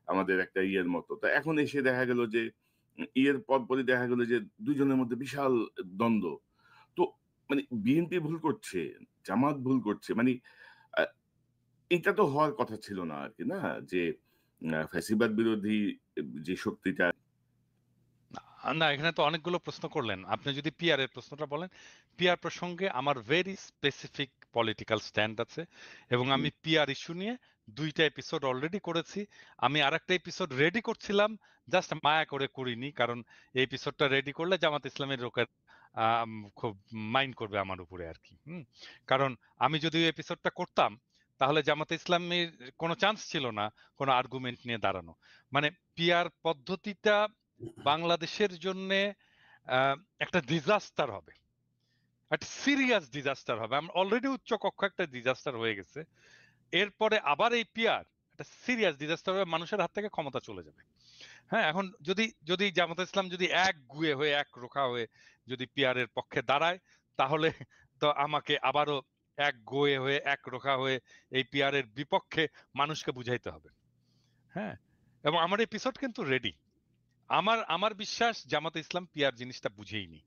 আমাদের একটা ইয়ের মতো। তো এখন এসে দেখা গেল যে ইয়ের পরপরই দেখা গেল যে ২ জনের মধ্যে বিশাল দ্বন্দ্ব। তো মানে বিএনপি ভুল করছে, জামাত ভুল করছে। মানে আ এটা তো হওয়ার কথা ছিল না আরকি না? যে ফ্যাসিবাদ বিরোধী যে শক্তিটা না, এখানে তো অনেকগুলো প্রশ্ন করলেন। আপনি যদি পিআর এর প্রশ্নটা বলেন, পিআর প্রসঙ্গে আমার ভেরি স্পেসিফিক পলিটিক্যাল স্ট্যান্ড আছে এবং হুম, আমি পিআর ইস্যু নিয়ে ২ টা এপিসোড অলরেডি করেছি। আমি আরেকটা এপিসোড রেডি করছিলাম, জাস্ট মায়া করে করিনি। কারণ এই এপিসোডটা রেডি করলে জামাত ইসলামের লোকের খুব মাইন্ড করবে আমার উপরে আরকি। কারণ আমি যদি ওই এপিসোডটা করতাম, তাহলে জামাতে ইসলামের কোনো চান্স ছিল না কোনো আর্গুমেন্ট নিয়ে দাঁড়ানো। মানে পিআর পদ্ধতিটা বাংলাদেশের জন্যে আহ, একটা ডিজাস্টার হবে, একটা সিরিয়াস ডিজাস্টার হবে। আমরা অলরেডি উচ্চ কক্ষ একটা ডিজাস্টার হয়ে গেছে, এরপরে আবার এই পিআর একটা সিরিয়াস ডিজাস্টার হবে, মানুষের হাত থেকে ক্ষমতা চলে যাবে। হ্যাঁ, এখন যদি যদি জামাত ইসলাম যদি এক গুয়ে হয়ে এক রোখা হয়ে যদি পিআর এর পক্ষে দাঁড়ায়, তাহলে তো আমাকে আবারও এক গোয়ে হয়ে এক রোখা হয়ে এই পিআর এর বিপক্ষে মানুষকে বুঝাইতে হবে। হ্যাঁ, এবং আমার এপিসোড কিন্তু রেডি। আমার আমার বিশ্বাস জামাতে ইসলাম পিআর জিনিসটা বুঝেইনি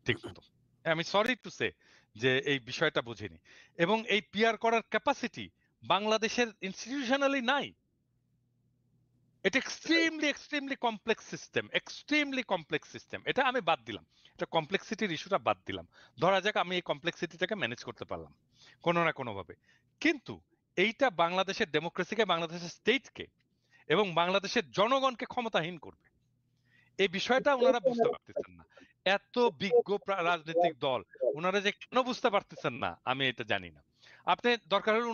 ঠিক মতো। আমি সরি টু সে যে এই বিষয়টা বুঝেনি, এবং এই পিআর করার ক্যাপাসিটি বাংলাদেশের ইনস্টিটিউশনালি নাই। এটা extremely complex system, extremely complex system. এটা আমি বাদ দিলাম, এটা কমপ্লেক্সিটির ইস্যুটা বাদ দিলাম। ধরা যাক আমি এই কমপ্লেক্সিটিটাকে ম্যানেজ করতে পারলাম কোনো না কোনো ভাবে, কিন্তু এইটা বাংলাদেশের ডেমোক্রেসিকে, বাংলাদেশের স্টেটকে এবং বাংলাদেশের জনগণকে ক্ষমতাহীন করবে। এই বিষয়টা ওনারা বুঝতে পারতেছেন না। এত বিজ্ঞ রাজনৈতিক দল ওনারা যে কেন বুঝতে পারতেছেন না আমি এটা জানি না। আপনি দরকার হলে